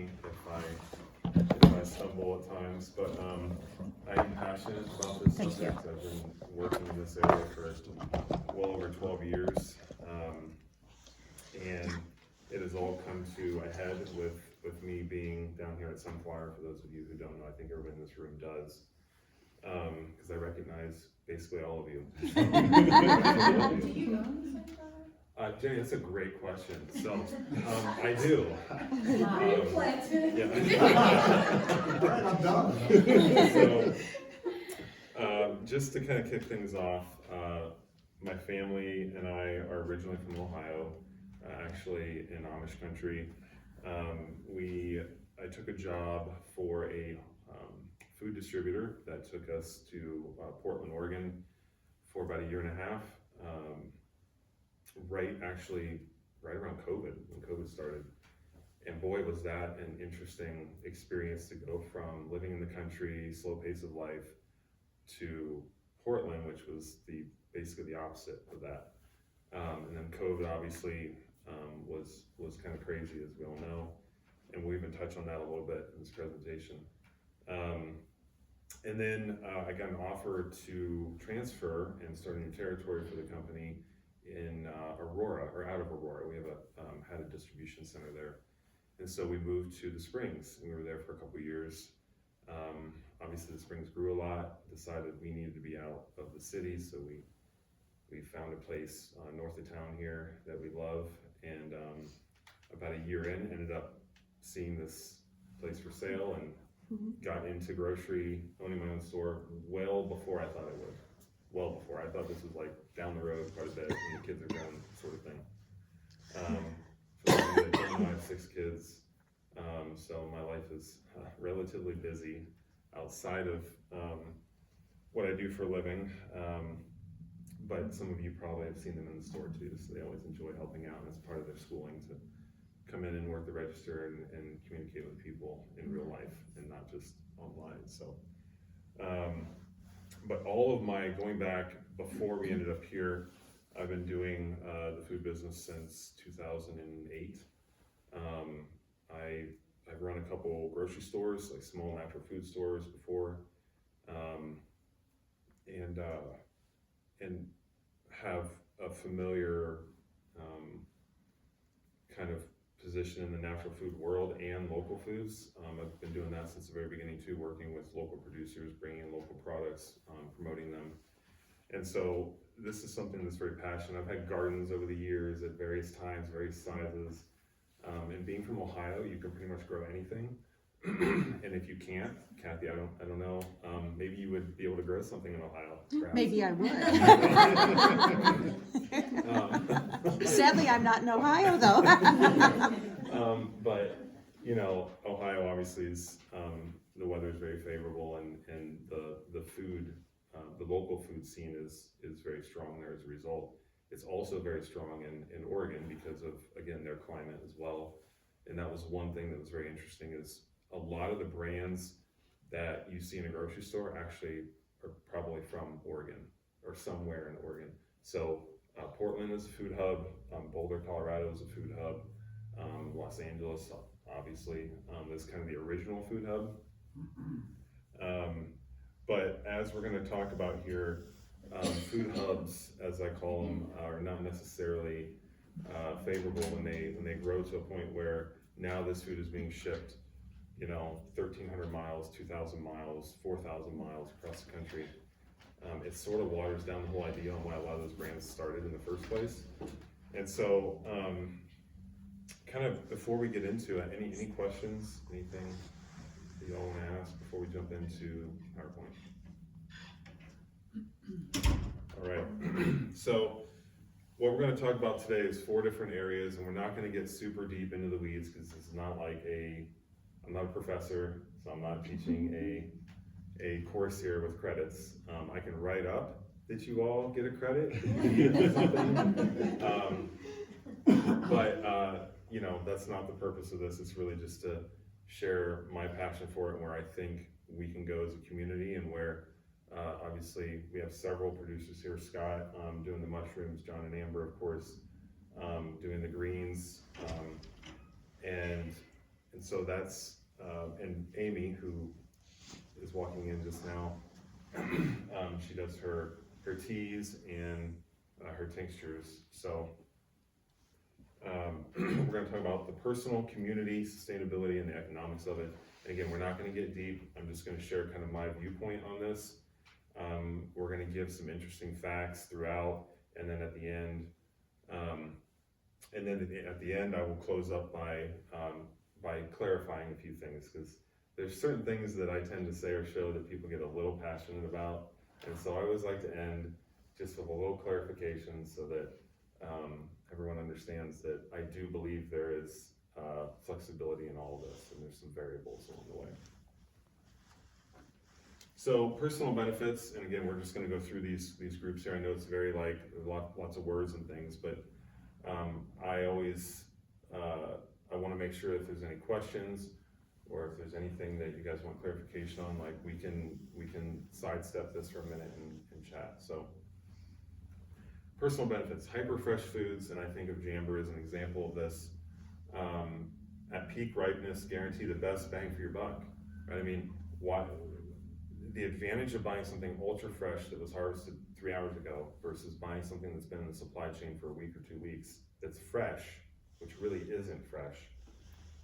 me if I stumble at times, but I am passionate about this subject. I've been working in this area for well over 12 years, and it has all come to a head with me being down here at Sunflower. For those of you who don't know, I think everyone in this room does, because I recognize basically all of you. Do you own Jenny, that's a great question. So, I do. Alright, I'm done. So, just to kind of kick things off, my family and I are originally from Ohio, actually in Amish country. I took a job for a food distributor that took us to Portland, Oregon for about a year and a half. Right around COVID, when COVID started. And boy, was that an interesting experience to go from living in the country, slow pace of life, to Portland, which was basically the opposite of that. And then COVID obviously was kind of crazy, as we all know. And we'll even touch on that a little bit in this presentation. And then I got an offer to transfer and start a new territory for the company in Aurora, or out of Aurora. We have had a distribution center there. And so we moved to the Springs, and we were there for a couple of years. Obviously the Springs grew a lot, decided we needed to be out of the city, so we found a place north of town here that we love, and about a year in, ended up seeing this place for sale, and got into grocery, owning my own store well before I thought I would. Well before. I thought this was like down the road quite a bit when the kids are grown, sort of thing. I have 6 kids, so my life is relatively busy outside of what I do for a living. But some of you probably have seen them in the store too, so they always enjoy helping out, and it's part of their schooling to come in and work the register and communicate with people in real life and not just online. So. But all of my, going back before we ended up here, I've been doing the food business since 2008. I've run a couple grocery stores, like small natural food stores before, and have a familiar kind of position in the natural food world and local foods. I've been doing that since the very beginning too, working with local producers, bringing in local products, promoting them. And so this is something that's very passionate. I've had gardens over the years at various times, various sizes. And being from Ohio, you can pretty much grow anything. And if you can't, Kathy, I don't know, maybe you would be able to grow something in Ohio, perhaps. Maybe I would. Sadly, I'm not in Ohio, though. But, you know, Ohio obviously is, the weather is very favorable, and the food, the local food scene is very strong there as a result. It's also very strong in Oregon because of, again, their climate as well. And that was one thing that was very interesting, is a lot of the brands that you see in a grocery store actually are probably from Oregon or somewhere in Oregon. So Portland is a food hub, Boulder, Colorado is a food hub, Los Angeles obviously is kind of the original food hub. But as we're going to talk about here, food hubs, as I call them, are not necessarily favorable when they grow to a point where now this food is being shipped, you know, 1,300 miles, 2,000 miles, 4,000 miles across the country. It sort of waters down the whole idea on why a lot of those brands started in the first place. And so, kind of before we get into it, any questions, anything that you all want to ask before we jump into PowerPoint? All right, so what we're going to talk about today is 4 different areas, and we're not going to get super deep into the weeds because this is not like I'm not a professor, so I'm not teaching a course here with credits. I can write up that you all get a credit, but you know, that's not the purpose of this. It's really just to share my passion for it and where I think we can go as a community, and where obviously we have several producers here. Scott doing the mushrooms, John and Amber, of course, doing the greens, and And so that's, and Amy, who is walking in just now, she does her teas and her tinctures. So we're going to talk about the personal, community, sustainability, and the economics of it. And again, we're not going to get deep. I'm just going to share kind of my viewpoint on this. We're going to give some interesting facts throughout, and then at the end, I will close up by clarifying a few things, because there's certain things that I tend to say or show that people get a little passionate about, and so I always like to end just with a little clarification so that everyone understands that I do believe there is flexibility in all of this, and there's some variables along the way. So personal benefits, and again, we're just going to go through these groups here. I know it's very like lots of words and things, but I always I want to make sure if there's any questions or if there's anything that you guys want clarification on, like we can sidestep this for a minute and chat. So personal benefits, hyper fresh foods, and I think of Jamber as an example of this. At peak ripeness, guarantee the best bang for your buck. Right? I mean, the advantage of buying something ultra fresh that was harvested 3 hours ago versus buying something that's been in the supply chain for a week or 2 weeks that's fresh, which really isn't fresh.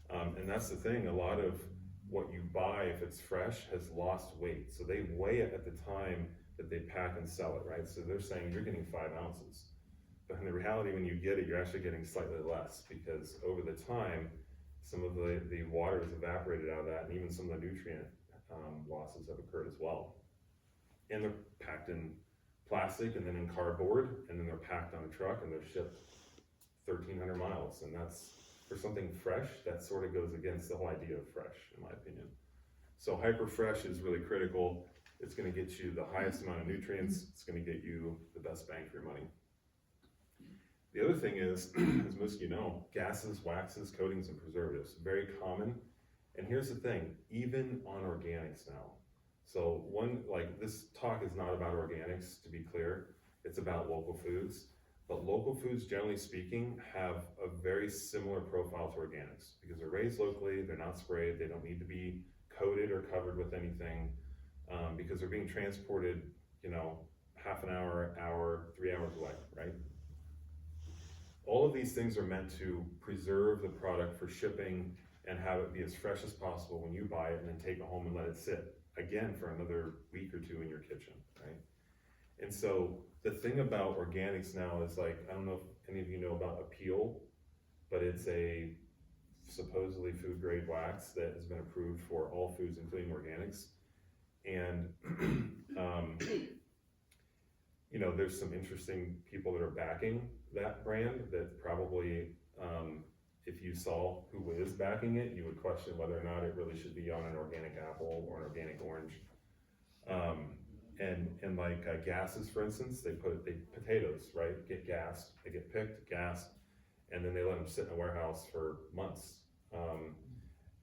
And that's the thing, a lot of what you buy, if it's fresh, has lost weight. So they weigh it at the time that they pack and sell it, right? So they're saying you're getting 5 ounces. But in the reality, when you get it, you're actually getting slightly less, because over the time, some of the water is evaporated out of that, and even some of the nutrient losses have occurred as well. And they're packed in plastic and then in cardboard, and then they're packed on a truck and they're shipped 1,300 miles. And that's, for something fresh, that sort of goes against the whole idea of fresh, in my opinion. So hyper fresh is really critical. It's going to get you the highest amount of nutrients. It's going to get you the best bang for your money. The other thing is, as most of you know, gases, waxes, coatings, and preservatives, very common. And here's the thing, even on organics now. So this talk is not about organics, to be clear. It's about local foods. But local foods, generally speaking, have a very similar profile to organics because they're raised locally, they're not sprayed, they don't need to be coated or covered with anything because they're being transported, half an hour, 3 hours away, right? All of these things are meant to preserve the product for shipping and have it be as fresh as possible when you buy it, and then take it home and let it sit again for another week or 2 in your kitchen, right? And so the thing about organics now is, like, I don't know if any of you know about Appeal, but it's a supposedly food grade wax that has been approved for all foods, including organics. And there's some interesting people that are backing that brand that probably, if you saw who is backing it, you would question whether or not it really should be on an organic apple or an organic orange. And like gases, for instance, potatoes, right, get gassed, they get picked, gassed, and then they let them sit in a warehouse for months.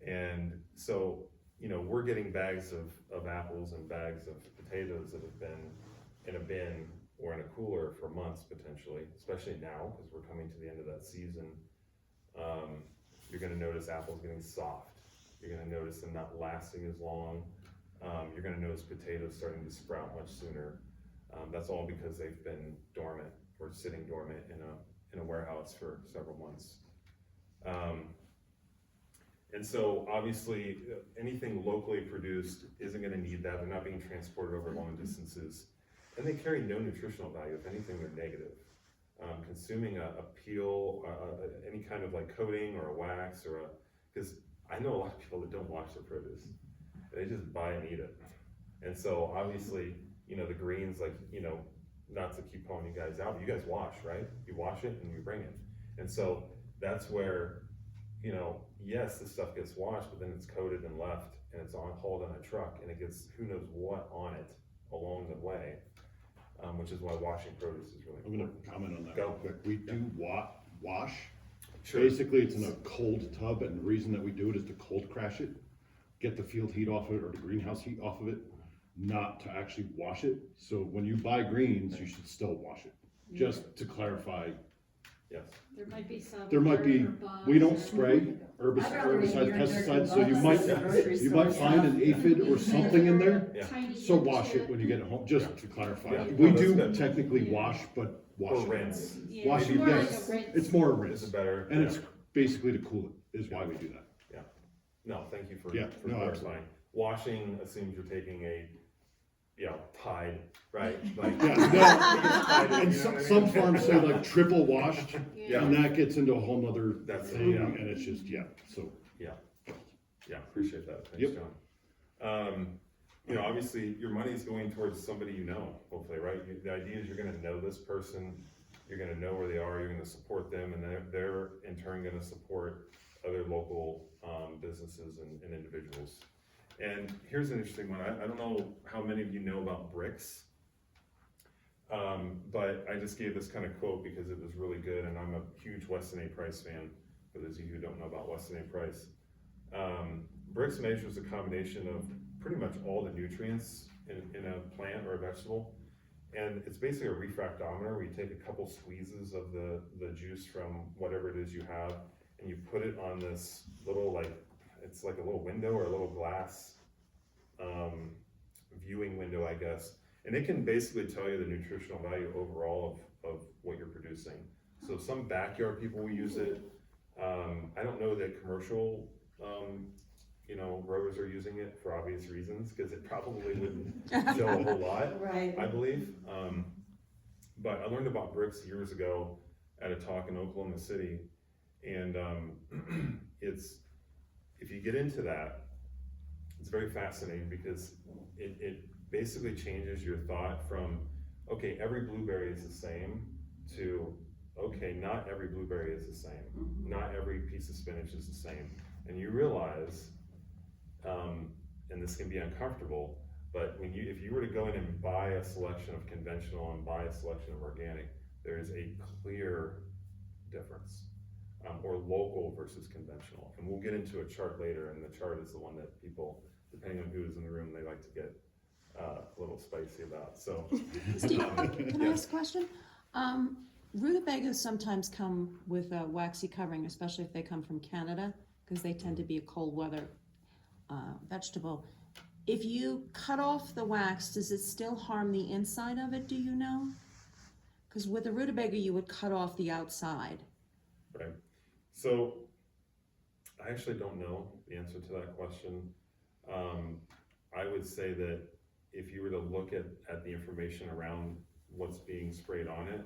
And so, we're getting bags of apples and bags of potatoes that have been in a bin or in a cooler for months potentially, especially now because we're coming to the end of that season. You're going to notice apples getting soft. You're going to notice them not lasting as long. You're going to notice potatoes starting to sprout much sooner. That's all because they've been dormant or sitting dormant in a warehouse for several months. And so obviously anything locally produced isn't going to need that. They're not being transported over long distances, and they carry no nutritional value. If anything, they're negative. Consuming a peel, any kind of like coating or a wax because I know a lot of people that don't wash their produce. They just buy and eat it. And so obviously, the greens, not to keep calling you guys out, but you guys wash, right? You wash it and you bring it. And so that's where, yes, this stuff gets washed, but then it's coated and left, and it's hauled on a truck, and it gets who knows what on it along the way, which is why washing produce is really important. I'm gonna comment on that Go. real quick. We do wash. Sure. Basically, it's in a cold tub, and the reason that we do it is to cold crash it, get the field heat off of it or the greenhouse heat off of it, not to actually wash it. So when you buy greens, you should still wash it. Just to clarify Yes. There might be some. There might be, we don't spray I'd rather herbicide, maybe pesticides, so you bugs might, at the grocery you store might find an stuff. aphid or something in there. Yeah. So wash it when you get home, just to clarify. Yeah. We No, that's do good. technically Yeah. wash, but wash Or it. rinse. Yeah, Wash it's it, more like yes. a rinse. It's more a It's rinse, a better. and yeah. it's basically to cool it, is why we do that. No, thank you for, Yeah, for no, clarifying. Washing assumes you're taking a, Tide, right? Like, Yeah, no, and You know what I some mean? farms say like triple washed, Yeah. and that gets into a whole nother That's- thing, yeah. and it's just, so. Yeah, appreciate that. Thanks, Yep. John. Obviously, your money's going towards somebody you know, hopefully, right? The idea is you're gonna know this person, you're gonna know where they are, you're gonna support them, and they're in turn gonna support other local, businesses and individuals. And here's an interesting one. I don't know how many of you know about bricks. But I just gave this kind of quote because it was really good, and I'm a huge Weston A. Price fan, for those of you who don't know about Weston A. Price. Bricks measures a combination of pretty much all the nutrients in a plant or a vegetable. And it's basically a refractometer where you take a couple squeezes of the juice from whatever it is you have, and you put it on this little, it's like a little window or a little glass viewing window, I guess. And it can basically tell you the nutritional value overall of what you're producing. So some backyard people will use it. I don't know that commercial growers are using it for obvious reasons, because it probably wouldn't show a whole lot, Right. I believe. But I learned about bricks years ago at a talk in Oklahoma City, and if you get into that, it's very fascinating because it basically changes your thought from, okay, every blueberry is the same, to, okay, not every blueberry is the same. Mhm. Not every piece of spinach is the same. And you realize, and this can be uncomfortable, but if you were to go in and buy a selection of conventional and buy a selection of organic, there is a clear difference, or local versus conventional. And we'll get into a chart later, and the chart is the one that people, depending on who is in the room, they like to get a little spicy about. So, Steve, can I yes. ask a question? Rutabagas sometimes come with a waxy covering, especially if they come from Canada, because they tend to be a cold weather vegetable. If you cut off the wax, does it still harm the inside of it, do you know? Because with a rutabaga, you would cut off the outside. Right. So I actually don't know the answer to that question. I would say that if you were to look at the information around what's being sprayed on it,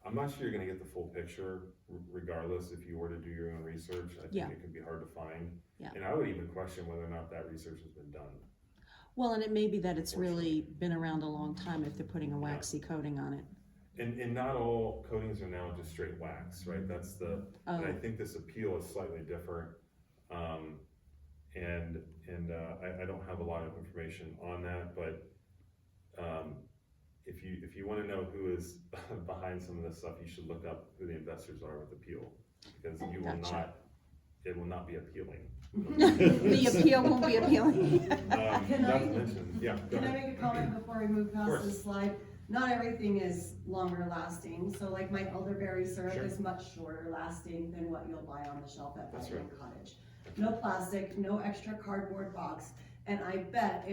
I'm not sure you're gonna get the full picture regardless if you were to do your own research. I think Yeah. it can be hard to find. Yeah. And I would even question whether or not that research has been done. Well, and it may be that it's really been around a long time if they're putting a waxy coating on it. And not all coatings are now just straight wax, right? That's and I Oh. think this appeal is slightly different. I don't have a lot of information on that, but if you want to know who is behind some of this stuff, you should look up who the investors are with Appeal, because you will Gotcha. not, it will not be appealing. The appeal won't be appealing. Not to mention, yeah, go Can I ahead. make a comment before we move past course. this slide? Not everything is longer lasting, so like my elderberry syrup Sure. is much shorter lasting than what you'll buy on the shelf at That's Vitamin Cottage. No plastic, no extra cardboard box, and I bet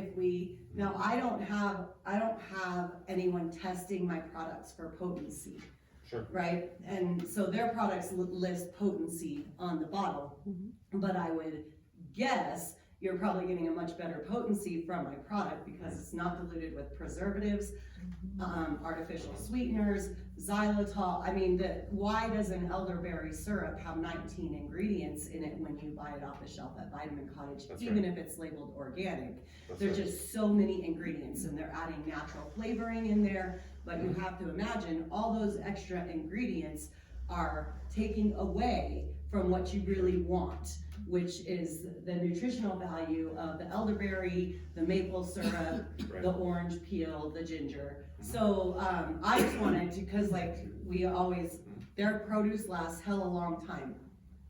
now I don't have anyone testing my products for potency, Sure. right? And so their products list potency on the bottle, but I would guess you're probably getting a much better potency from my product because it's not diluted with preservatives, artificial sweeteners, xylitol. I mean, why does an elderberry syrup have 19 ingredients in it when you buy it off the shelf at Vitamin Cottage, That's even right. if it's labeled organic? That's There's right. just so many ingredients, and they're adding natural flavoring in there, but you have to imagine all those extra ingredients are taking away from what you really want, which is the nutritional value of the elderberry, the maple syrup, Right. the orange peel, the ginger. So I just wanted to, cause like their produce lasts hell a long time.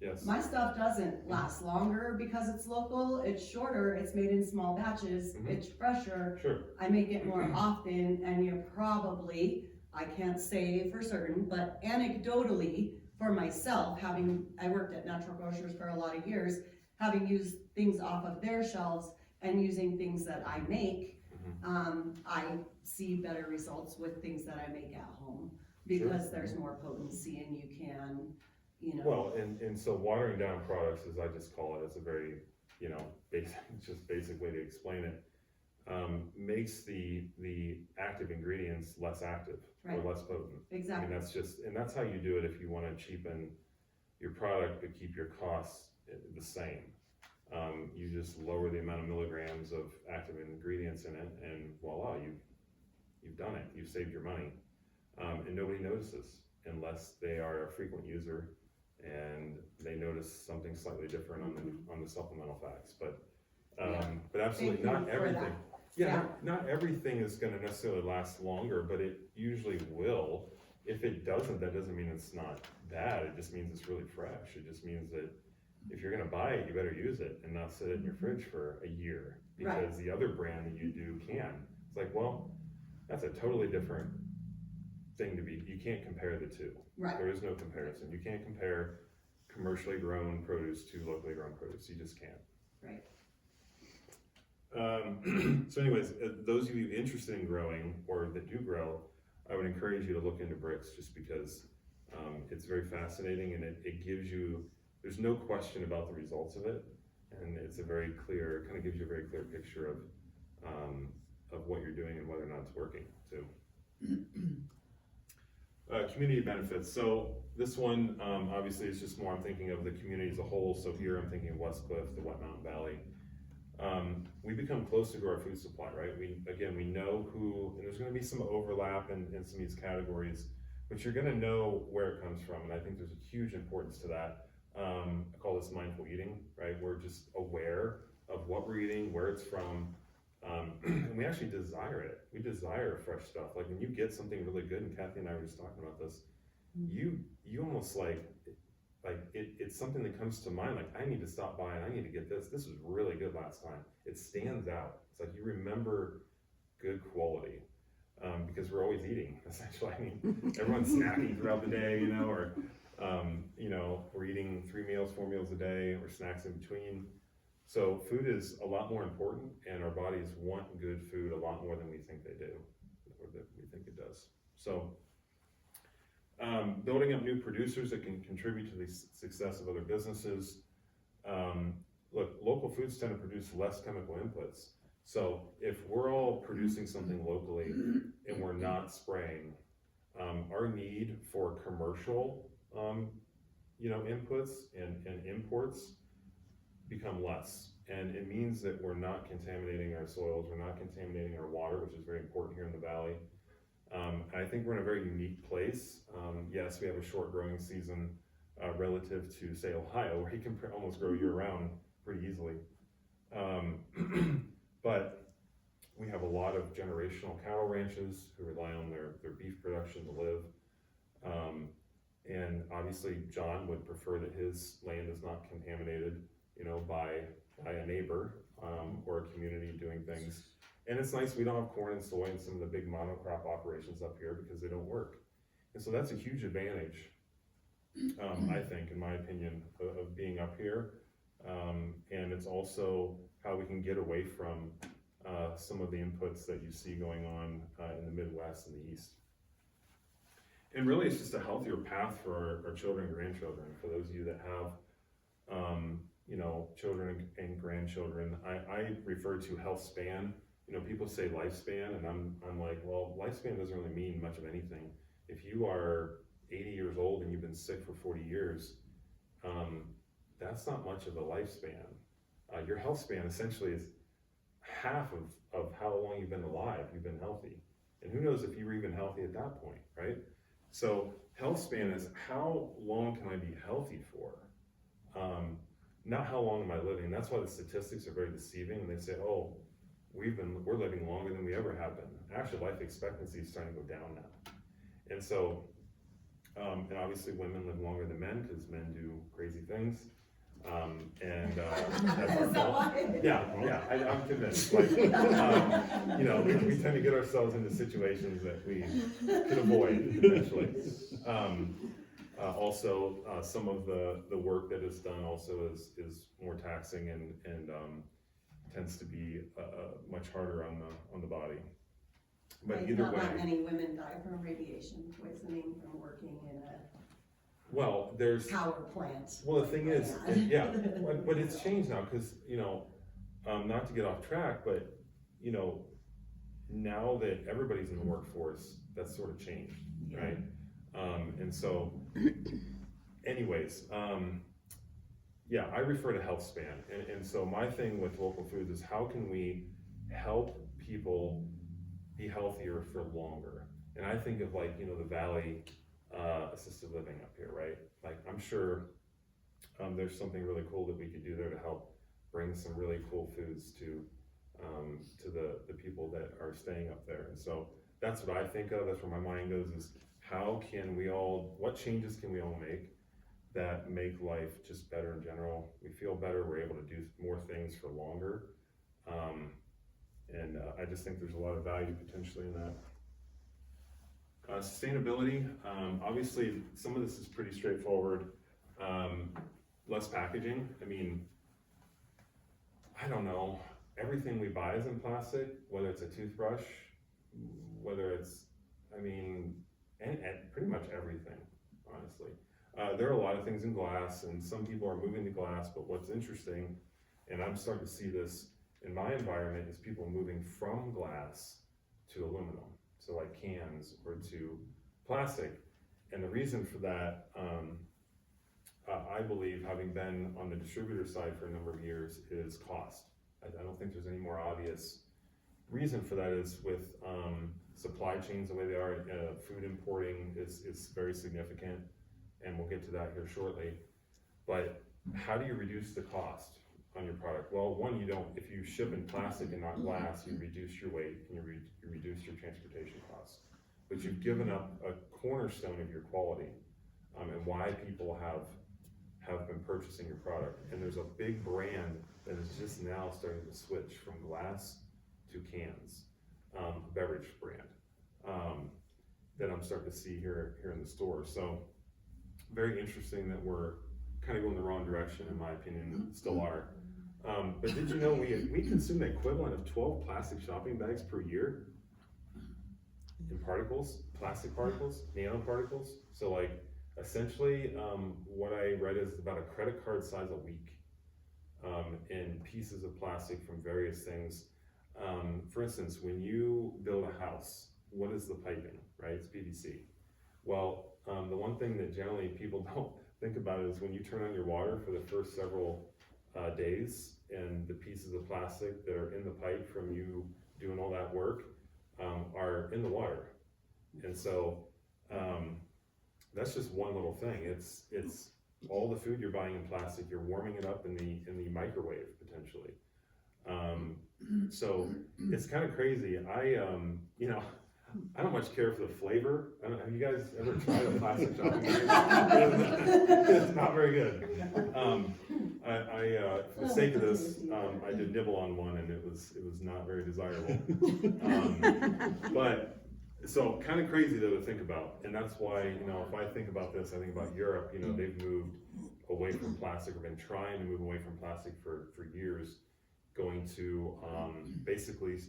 Yes. My stuff doesn't last longer because it's local, it's shorter, it's made in small batches, Mhm. it's fresher. Sure. I make it more often, and you probably, I can't say for certain, but anecdotally, for myself, I worked at natural grocers for a lot of years, having used things off of their shelves and using things that I make, I see better results with things that I make at home, because there's more potency and you can, Well, and so watering down products, as I just call it, it's a very, basic way to explain it, makes the active ingredients less active Right. or less potent. exactly, And that's how you do it if you wanna cheapen your product but keep your costs the same. You just lower the amount of milligrams of active ingredients in it, and voila, you've done it, you've saved your money. And nobody notices unless they are a frequent user and they notice something slightly different on the supplemental facts, but absolutely Thank not you for everything. that. Yeah, Yeah. not everything is gonna necessarily last longer, but it usually will. If it doesn't, that doesn't mean it's not bad, it just means it's really fresh. It just means that if you're gonna buy it, you better use it and not sit it in your fridge for a year, Right. because the other brand that you do can. It's like, well, that's a totally different thing to be, you can't compare the two. right, There is no comparison. You can't compare commercially grown produce to locally grown produce. You just can't. right. So anyways, those of you interested in growing or that do grow, I would encourage you to look into bricks, just because it's very fascinating, and it gives you, there's no question about the results of it, and it's a very clear, kind of gives you a very clear picture of what you're doing and whether or not it's working too. Community benefits. So this one, obviously, is just more, I'm thinking of the community as a whole. So here I'm thinking of West Cliff, the Wet Mountain Valley. We become closer to our food supply, right? We know who, and there's gonna be some overlap in some of these categories, but you're gonna know where it comes from. And I think there's a huge importance to that. I call this mindful eating, right? We're just aware of what we're eating, where it's from, and we actually desire it. We desire fresh stuff. Like when you get something really good, and Kathy and I were just talking about this, you almost it's something that comes to mind, like, I need to stop by and I need to get this. This was really good last time. It stands out. It's like you remember good quality, because we're always eating, essentially. I mean, everyone's snacking throughout the day, or we're eating 3 meals, 4 meals a day, or snacks in between. So food is a lot more important, and our bodies want good food a lot more than we think they do, or that we think it does. So building up new producers that can contribute to the success of other businesses. Look, local foods tend to produce less chemical inputs. So if we're all producing something locally and we're not spraying, our need for commercial, inputs and imports become less. And it means that we're not contaminating our soils, we're not contaminating our water, which is very important here in the valley. I think we're in a very unique place. Yes, we have a short growing season relative to, say, Ohio, where you can almost grow year round pretty easily. But we have a lot of generational cattle ranches who rely on their beef production to live. And obviously John would prefer that his land is not contaminated, by a neighbor or a community doing things. And it's nice we don't have corn and soy and some of the big monocrop operations up here, because they don't work. And so that's a huge advantage, I think, in my opinion, of being up here. And it's also how we can get away from some of the inputs that you see going on in the Midwest and the East. And really, it's just a healthier path for our children and grandchildren. For those of you that have, children and grandchildren, I refer to health span. People say lifespan, and I'm like, well, lifespan doesn't really mean much of anything. If you are 80 years old and you've been sick for 40 years, that's not much of a lifespan. Your health span essentially is half of how long you've been alive, you've been healthy. And who knows if you were even healthy at that point, right? So health span is how long can I be healthy for? Not how long am I living. That's why the statistics are very deceiving. And they say, oh, we're living longer than we ever have been. Actually, life expectancy is starting to go down now. And so, and obviously women live longer than men, because men do crazy things. That's our fault. Yeah, I'm convinced. We tend to get ourselves into situations that we could avoid eventually. Some of the work that is done also is more taxing and tends to be much harder on the body. But Right, either not way, that many women die from radiation poisoning from working in a well, there's power plant. well the thing is, Yeah. yeah, but it's changed now because not to get off track, but now that everybody's in the workforce, that's sort of changed, Yeah. right? And so, anyways, yeah, I refer to health span, and so my thing with local foods is how can we help people be healthier for longer? And I think of the Valley assisted living up here, right? Like I'm sure there's something really cool that we could do there to help bring some really cool foods to the people that are staying up there. And so that's what I think of. That's where my mind goes is what changes can we all make that make life just better in general? We feel better, we're able to do more things for longer. I just think there's a lot of value potentially in that. Sustainability, obviously some of this is pretty straightforward. Less packaging. I mean, I don't know, everything we buy is in plastic, whether it's a toothbrush, whether it's, and pretty much everything, honestly. There are a lot of things in glass, and some people are moving to glass, but what's interesting, and I'm starting to see this in my environment, is people moving from glass to aluminum, so like cans, or to plastic. And the reason for that, I believe, having been on the distributor side for a number of years, is cost. I don't think there's any more obvious reason for that. Is with supply chains the way they are, food importing is very significant, and we'll get to that here shortly. But how do you reduce the cost on your product? Well, one, if you ship in plastic and not glass, you reduce your weight and you reduce your transportation costs. But you've given up a cornerstone of your quality, and why people have been purchasing your product. And there's a big brand that is just now starting to switch from glass to cans, a beverage brand, that I'm starting to see here in the store. So very interesting that we're kind of going the wrong direction, in my opinion, still are. But did you know we consume the equivalent of 12 plastic shopping bags per year in particles, plastic particles, nanoparticles? So essentially, what I read is about a credit card size a week in pieces of plastic from various things. For instance, when you build a house, what is the piping, right? It's PVC. Well, the one thing that generally people don't think about is when you turn on your water for the first several days, and the pieces of plastic that are in the pipe from you doing all that work are in the water. And so that's just one little thing. It's all the food you're buying in plastic, you're warming it up in the microwave potentially. So it's kind of crazy. I don't much care for the flavor. Have you guys ever tried a plastic shopping bag? It's not very good. For the sake of this, I did nibble on one, and it was not very desirable. But so kind of crazy though to think about, and that's why if I think about this, I think about Europe. They've moved away from plastic, or been trying to move away from plastic for years, going to basically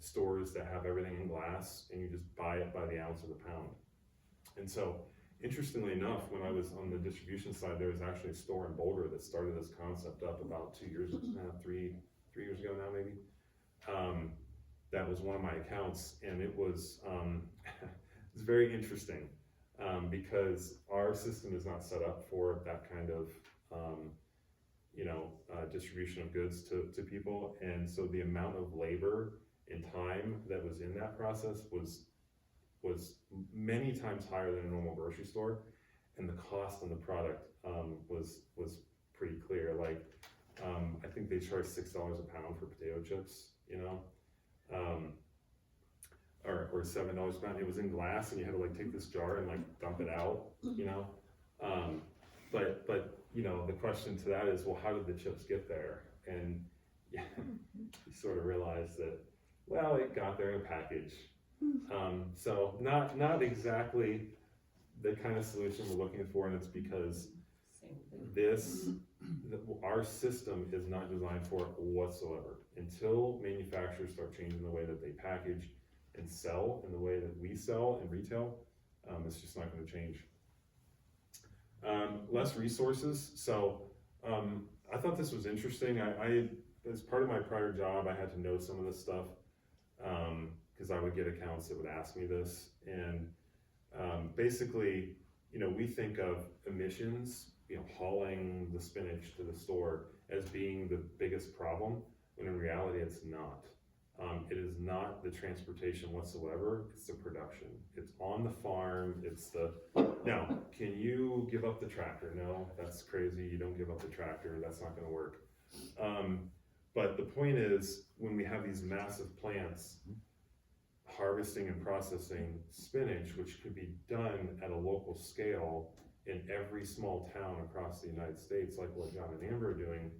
stores that have everything in glass, and you just buy it by the ounce or the pound. And so, interestingly enough, when I was on the distribution side, there was actually a store in Boulder that started this concept up about 2 years now, three years ago now maybe. That was one of my accounts, and it was it's very interesting because our system is not set up for that kind of distribution of goods to people, and so the amount of labor and time that was in that process was many times higher than a normal grocery store, and the cost on the product was pretty clear. I think they charge $6 a pound for potato chips, or $7 a pound. It was in glass, and you had to take this jar and dump it out, But the question to that is, well, how did the chips get there? And you sort of realize that, well, it got there in a package. So not exactly the kind of solution we're looking for, and it's because Same thing. our system is not designed for it whatsoever. Until manufacturers start changing the way that they package and sell and the way that we sell in retail, it's just not gonna change. Less resources, so I thought this was interesting. I as part of my prior job, I had to know some of this stuff, because I would get accounts that would ask me this, and basically, we think of emissions, hauling the spinach to the store as being the biggest problem, when in reality it's not. It is not the transportation whatsoever, it's the production. It's on the farm, now, can you give up the tractor? No, that's crazy, you don't give up the tractor, that's not gonna work. But the point is, when we have these massive plants harvesting and processing spinach, which could be done at a local scale in every small town across the United States, like what John and Amber are doing,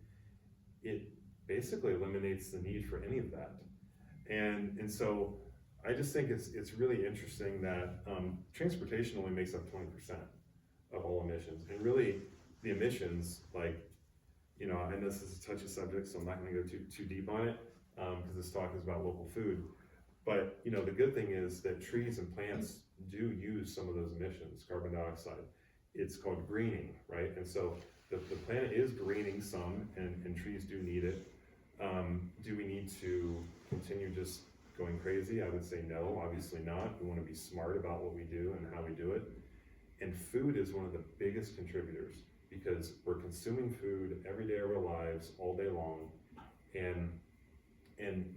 it basically eliminates the need for any of that. And so I just think it's really interesting that transportation only makes up 20% of all emissions. And really, the emissions, I know this is a touchy subject, so I'm not gonna go too deep on it, because this talk is about local food. But, the good thing is that trees and plants do use some of those emissions, carbon dioxide. It's called greening, right? And so the planet is greening some, and trees do need it. Do we need to continue just going crazy? I would say no, obviously not. We wanna be smart about what we do and how we do it. And food is one of the biggest contributors, because we're consuming food every day of our lives, all day long. And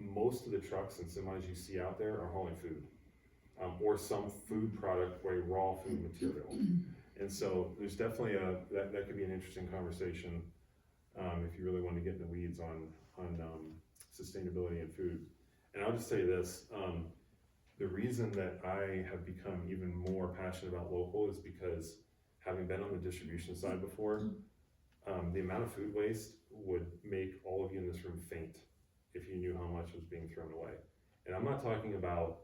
most of the trucks and semis you see out there are hauling food, or some food product, or a raw food material. And so there's definitely that could be an interesting conversation, if you really want to get in the weeds on sustainability and food. And I'll just say this, the reason that I have become even more passionate about local is because, having been on the distribution side before, the amount of food waste would make all of you in this room faint if you knew how much was being thrown away. And I'm not talking about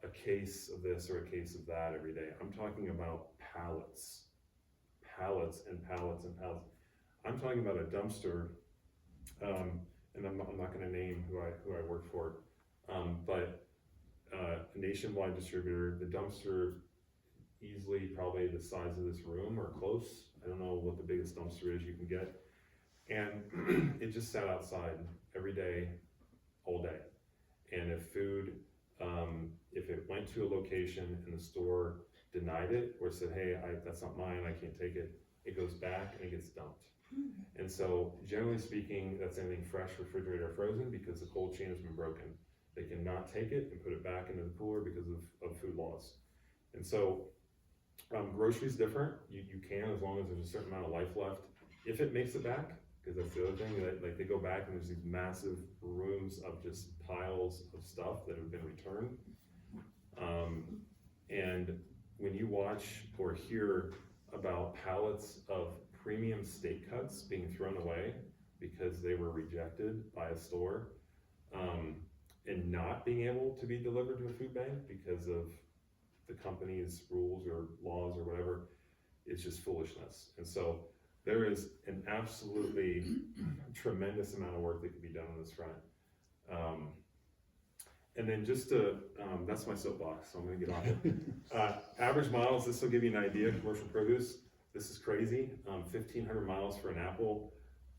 a case of this or a case of that every day. I'm talking about pallets and pallets and pallets. I'm talking about a dumpster, and I'm not gonna name who I work for, but a nationwide distributor. The dumpster, easily probably the size of this room or close. I don't know what the biggest dumpster is you can get. And it just sat outside every day, all day. And if food, if it went to a location and the store denied it or said, hey, that's not mine, I can't take it, it goes back and it gets dumped. And so generally speaking, that's anything fresh, refrigerated, or frozen, because the cold chain has been broken. They cannot take it and put it back into the cooler because of food laws. And so groceries different. You can, as long as there's a certain amount of life left. If it makes it back, because that's the other thing, that they go back and there's these massive rooms of just piles of stuff that have been returned. And when you watch or hear about pallets of premium steak cuts being thrown away because they were rejected by a store, and not being able to be delivered to a food bank because of the company's rules or laws or whatever, it's just foolishness. And so there is an absolutely tremendous amount of work that can be done on this front. And then just to, that's my soapbox, so I'm gonna get off it. Average miles, this will give you an idea, commercial produce, this is crazy. 1,500 miles for an apple,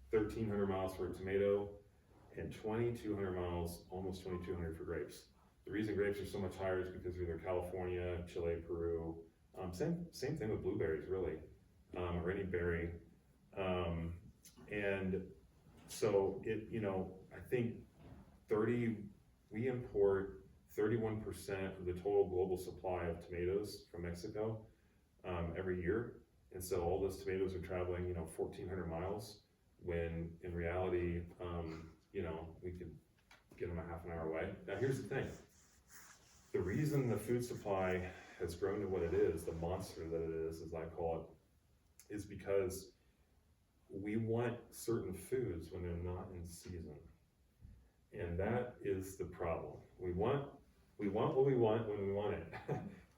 1,300 miles for a tomato, and 2,200 miles, almost 2,200 for grapes. The reason grapes are so much higher is because they're either California, Chile, Peru. Same thing with blueberries, really, or any berry. And so I think we import 31% of the total global supply of tomatoes from Mexico every year. And so all those tomatoes are traveling, 1,400 miles, when in reality, we could get them a half an hour away. Now here's the thing. The reason the food supply has grown to what it is, the monster that it is, as I call it, is because we want certain foods when they're not in season. And that is the problem. We want what we want when we want it.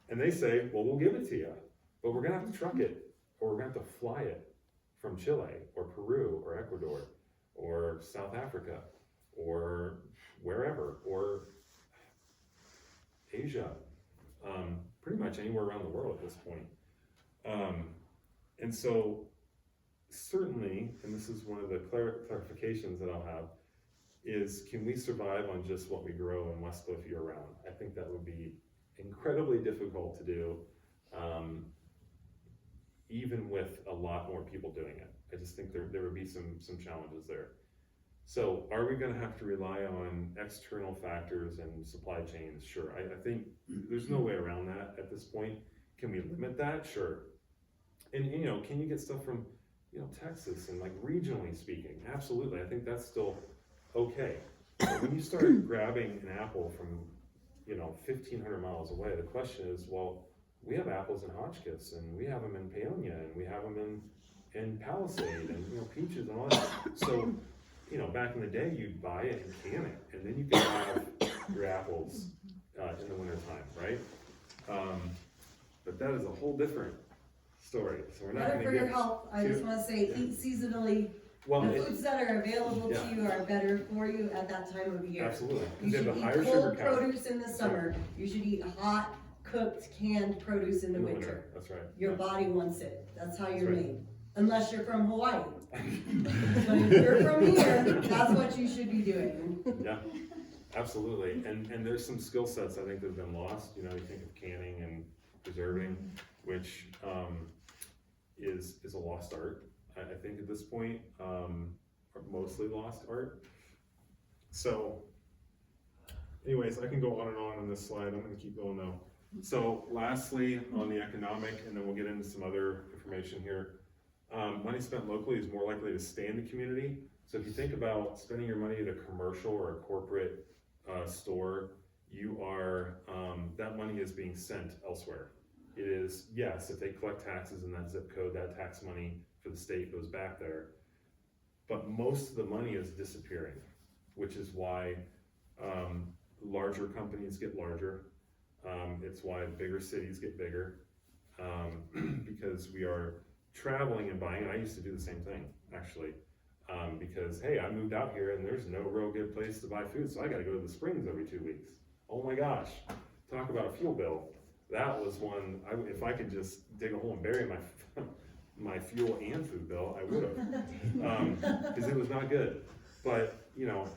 And they say, well, we'll give it to you. but we're gonna have to truck it, or we're gonna have to fly it from Chile, or Peru, or Ecuador, or South Africa, or wherever, or Asia, pretty much anywhere around the world at this point. And so certainly, and this is one of the clarifications that I'll have, is can we survive on just what we grow in Westcliff year round? I think that would be incredibly difficult to do, even with a lot more people doing it. I just think there would be some challenges there. So are we gonna have to rely on external factors and supply chains? Sure, I think there's no way around that at this point. Can we limit that? Sure. And you know, can you get stuff from, you know, Texas and like regionally speaking? Absolutely, I think that's still okay. But when you start grabbing an apple from, you know, 1,500 miles away, the question is, well, we have apples in Hotchkiss, and we have them in Paonia, and we have them in Palisade, and, you know, peaches and all that. So, you know, back in the day, you'd buy it and can it, and then you could have your apples in the wintertime, right? But that is a whole different story, so we're not Better gonna for get your health, I just wanna say, eat seasonally. well, The foods that are available Yeah. to you are better for you at that time of year. absolutely, You because they have should a eat higher sugar cold count produce in the summer, you should eat hot, cooked, canned produce in the winter. That's right. Your body wants it, that's how you're right. made, unless you're from Hawaii. But if you're from here, that's what you should be doing. Yeah, absolutely, and there's some skill sets I think that have been lost, you know, you think of canning and preserving, which is a lost art, I think at this point, or mostly lost art. So, anyways, I can go on and on this slide, I'm gonna keep going though. So lastly, on the economic, and then we'll get into some other information here. Money spent locally is more likely to stay in the community. So if you think about spending your money at a commercial or a corporate store, you are, that money is being sent elsewhere. It is, yes, if they collect taxes in that zip code, that tax money for the state goes back there. But most of the money is disappearing, which is why larger companies get larger. It's why bigger cities get bigger, because we are traveling and buying. I used to do the same thing, actually, because, hey, I moved out here and there's no real good place to buy food, so I gotta go to the Springs every 2 weeks. Oh my gosh, talk about a fuel bill. That was one, if I could just dig a hole and bury my fuel and food bill, I would have, because it was not good. But, you know,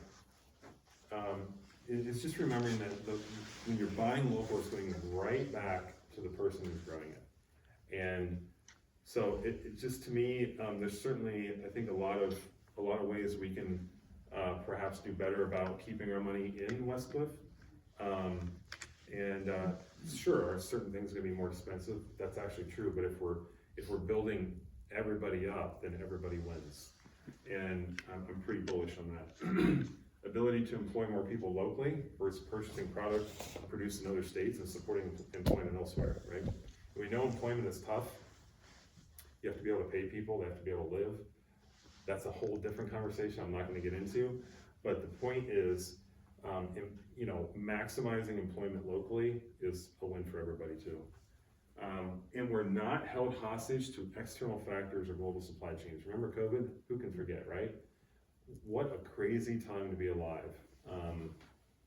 it's just remembering that when you're buying local, it's going right back to the person who's growing it. And so it just, to me, there's certainly, I think, a lot of ways we can perhaps do better about keeping our money in Westcliff. Sure, are certain things gonna be more expensive? That's actually true, but if we're building everybody up, then everybody wins. And I'm pretty bullish on that. Ability to employ more people locally versus purchasing products produced in other states and supporting employment elsewhere, right? We know employment is tough. You have to be able to pay people, they have to be able to live. That's a whole different conversation I'm not gonna get into, but the point is, you know, maximizing employment locally is a win for everybody too. And we're not held hostage to external factors or global supply chains. Remember COVID? Who can forget, right? What a crazy time to be alive.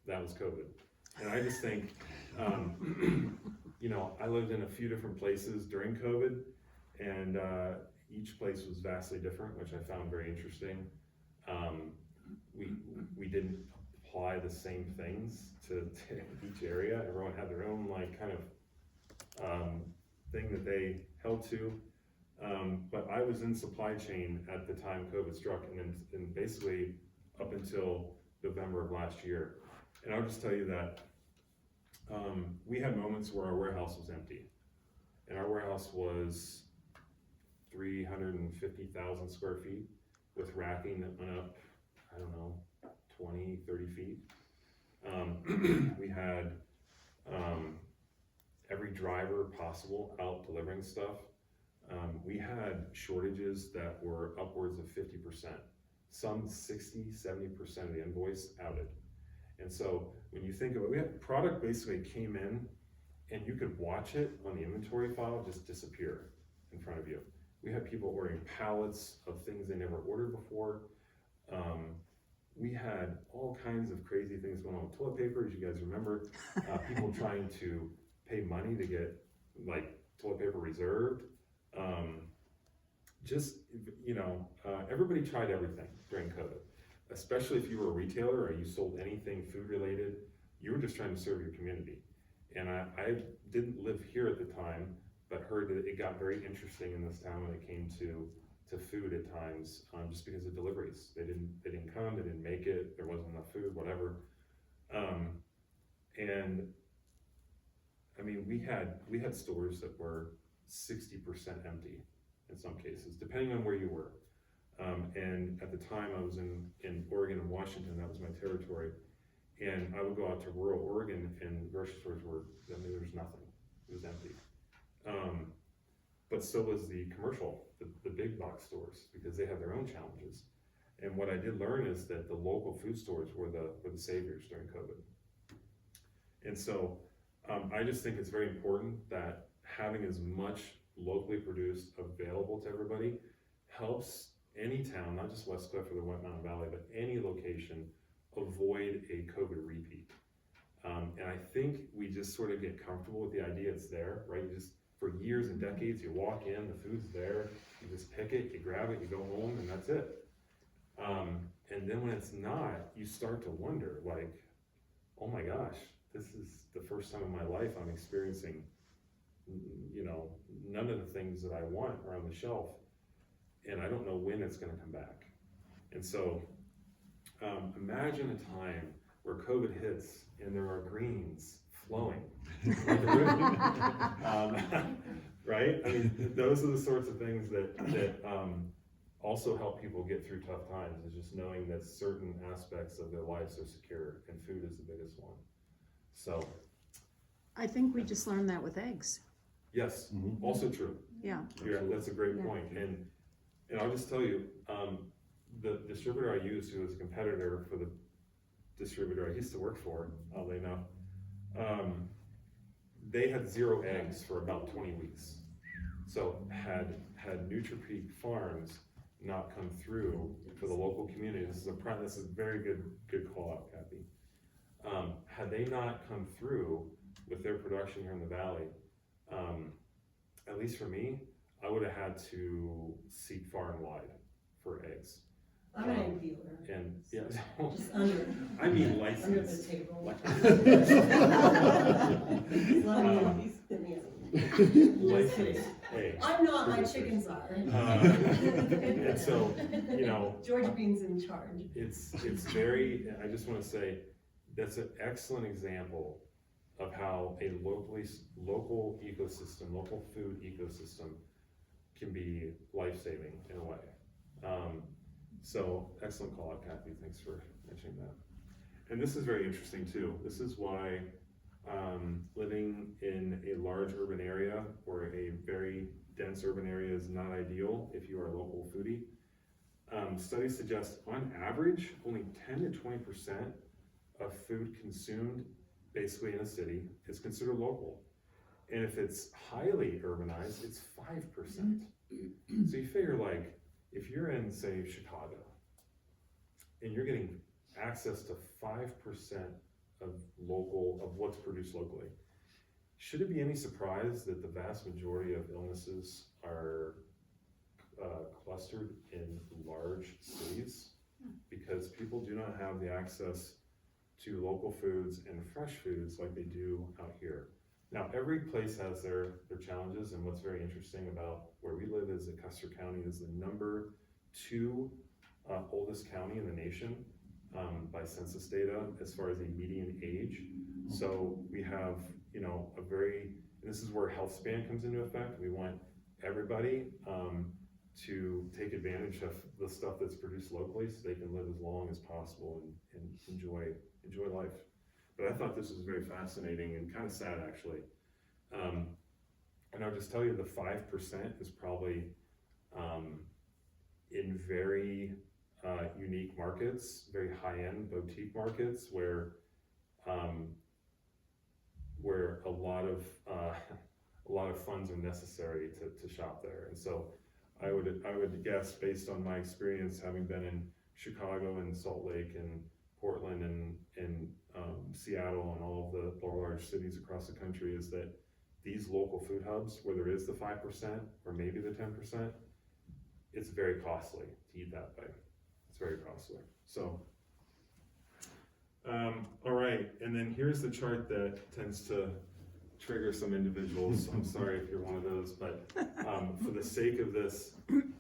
That was COVID. And I just think, you know, I lived in a few different places during COVID, and each place was vastly different, which I found very interesting. We didn't apply the same things to each area. Everyone had their own like kind of thing that they held to. But I was in supply chain at the time COVID struck, and basically up until November of last year. And I'll just tell you that we had moments where our warehouse was empty, and our warehouse was 350,000 square feet with racking that went up, I don't know, 20, 30 feet. We had every driver possible out delivering stuff. We had shortages that were upwards of 50%, some 60, 70% of the invoice outed. And so when you think of it, we had product basically came in and you could watch it on the inventory file just disappear in front of you. We had people ordering pallets of things they never ordered before. We had all kinds of crazy things going on with toilet paper, as you guys remember. People trying to pay money to get like toilet paper reserved. Everybody tried everything during COVID, especially if you were a retailer or you sold anything food related. You were just trying to serve your community. And I didn't live here at the time, but heard that it got very interesting in this town when it came to food at times, just because of deliveries. They didn't come, they didn't make it, there wasn't enough food, whatever. And I mean, we had stores that were 60% empty in some cases, depending on where you were. And at the time I was in Oregon and Washington, that was my territory. And I would go out to rural Oregon and grocery stores there was nothing, it was empty. But so was the commercial, the big box stores, because they have their own challenges. And what I did learn is that the local food stores were the saviors during COVID. And so I just think it's very important that having as much locally produced available to everybody helps any town, not just West Cliff or the White Mountain Valley, but any location avoid a COVID repeat. And I think we just sort of get comfortable with the idea it's there, right? For years and decades, you walk in, the food's there, you just pick it, you grab it, you go home, and that's it. And then when it's not, you start to wonder, like, oh my gosh, this is the first time in my life I'm experiencing, none of the things that I want are on the shelf, and I don't know when it's gonna come back. And so, imagine a time where COVID hits and there are greens flowing like a river. Right? I mean, those are the sorts of things that also help people get through tough times, is just knowing that certain aspects of their lives are secure, and food is the biggest one. So I think we just learned that with eggs. yes, also true. Yeah. Yeah, that's a great point. And I'll just tell you, the distributor I used, who was a competitor for the distributor I used to work for, oddly enough, they had 0 eggs for about 20 weeks. So had NutriPeak Farms not come through for the local community, this is a very good call out, Kathy. Had they not come through with their production here in the valley, at least for me, I would have had to seek far and wide for eggs. I'm an egg dealer. And yeah, Just under I mean the license. table. License. Hey. I'm not, my chickens are. And so, George Bean's in charge. it's very, I just want to say, that's an excellent example of how a local ecosystem, local food ecosystem can be life-saving in a way. So excellent call out, Kathy, thanks for mentioning that. And this is very interesting too. This is why living in a large urban area or a very dense urban area is not ideal if you are a local foodie. Studies suggest on average, only 10 to 20% of food consumed basically in a city is considered local. And if it's highly urbanized, it's 5%. So you figure, like, if you're in, say, Chicago, and you're getting access to 5% of what's produced locally, should it be any surprise that the vast majority of illnesses are clustered in large cities? Because people do not have the access to local foods and fresh foods like they do out here. Now, every place has their challenges, and what's very interesting about where we live is that Custer County is the number 2 oldest county in the nation by census data as far as a median age. So we have, this is where health span comes into effect. We want everybody to take advantage of the stuff that's produced locally so they can live as long as possible and enjoy life. But I thought this was very fascinating and kind of sad, actually. And I'll just tell you, the 5% is probably in very unique markets, very high-end boutique markets where where a lot of funds are necessary to shop there. And so I would guess, based on my experience having been in Chicago and Salt Lake and Portland and Seattle and all of the large cities across the country, is that these local food hubs where there is the 5% or maybe the 10%, it's very costly to eat that way. It's very costly. So, all right, and then here's the chart that tends to trigger some individuals. I'm sorry if you're one of those, but for the sake of this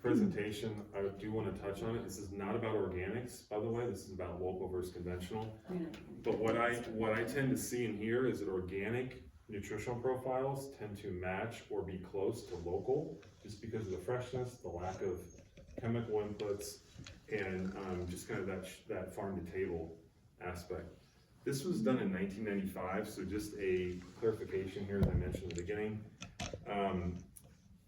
presentation, I do want to touch on it. This is not about organics, by the way. This is about local versus conventional. But what I tend to see in here is that organic nutritional profiles tend to match or be close to local, just because of the freshness, the lack of chemical inputs, and just kind of that farm to table aspect. This was done in 1995, so just a clarification here, as I mentioned at the beginning.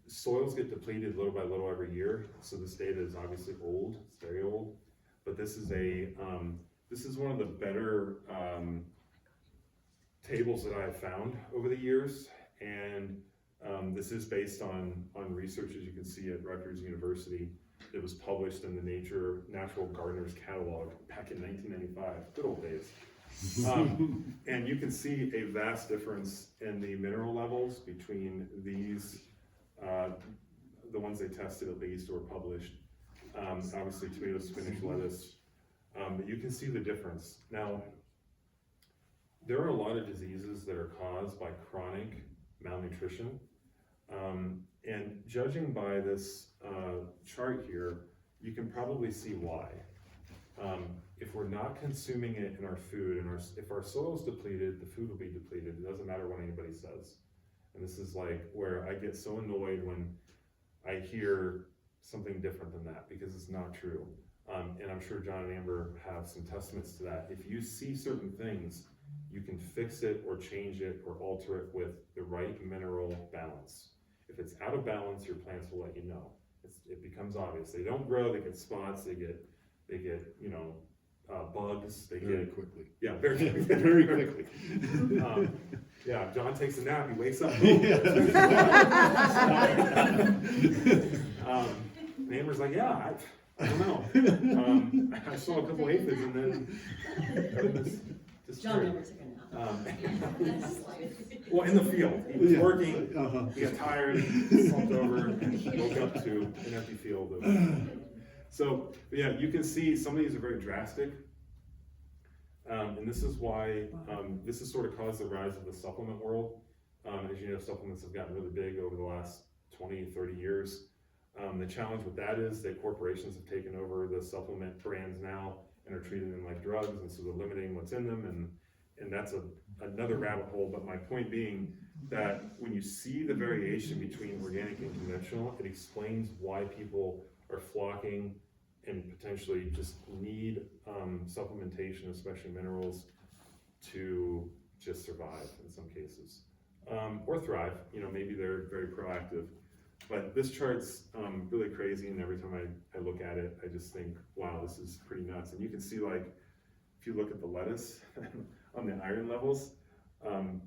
Soils get depleted little by little every year, so this data is obviously old, it's very old, but this is one of the better tables that I've found over the years, and this is based on research, as you can see, at Rutgers University. It was published in the Natural Gardener's Catalog back in 1995, good old days. And you can see a vast difference in the mineral levels between these, the ones they tested at least or published, obviously tomato, spinach, lettuce, but you can see the difference. Now, there are a lot of diseases that are caused by chronic malnutrition, and judging by this chart here, you can probably see why. If we're not consuming it in our food, and if our soil is depleted, the food will be depleted. It doesn't matter what anybody says. And this is like where I get so annoyed when I hear something different than that, because it's not true. And I'm sure John and Amber have some testaments to that. If you see certain things, you can fix it or change it or alter it with the right mineral balance. If it's out of balance, your plants will let you know. It becomes obvious. They don't grow, they get spots, they get bugs, they Very get quickly. Yeah, very quickly. Very quickly. Yeah, John takes a nap, he wakes up. Neighbor's like, yeah, I don't know. I saw a couple aphids and then John never took a nap. well, in the field, he was Yeah. working, he got tired, slumped over, and woke up to an empty field. So, yeah, you can see some of these are very drastic. And this is why, this has sort of caused the rise of the supplement world. As you know, supplements have gotten really big over the last 20, 30 years. The challenge with that is that corporations have taken over the supplement brands now and are treating them like drugs, and so they're limiting what's in them, and that's another rabbit hole. But my point being that when you see the variation between organic and conventional, it explains why people are flocking and potentially just need supplementation, especially minerals, to just survive in some cases, or thrive. You know, maybe they're very proactive. But this chart's really crazy, and every time I look at it, I just think, wow, this is pretty nuts. And you can see, like, if you look at the lettuce on the iron levels,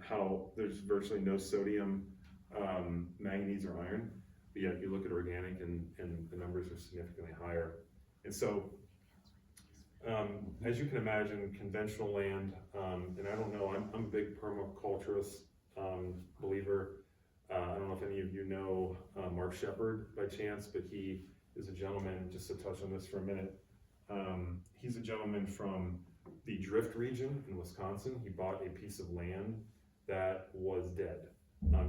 how there's virtually no sodium, manganese, or iron. But yet you look at organic and the numbers are significantly higher. And so, as you can imagine, conventional land, and I don't know, I'm a big permaculturist believer. I don't know if any of you know Mark Shepard by chance, but he is a gentleman, just to touch on this for a minute. He's a gentleman from the Drift region in Wisconsin. He bought a piece of land that was dead.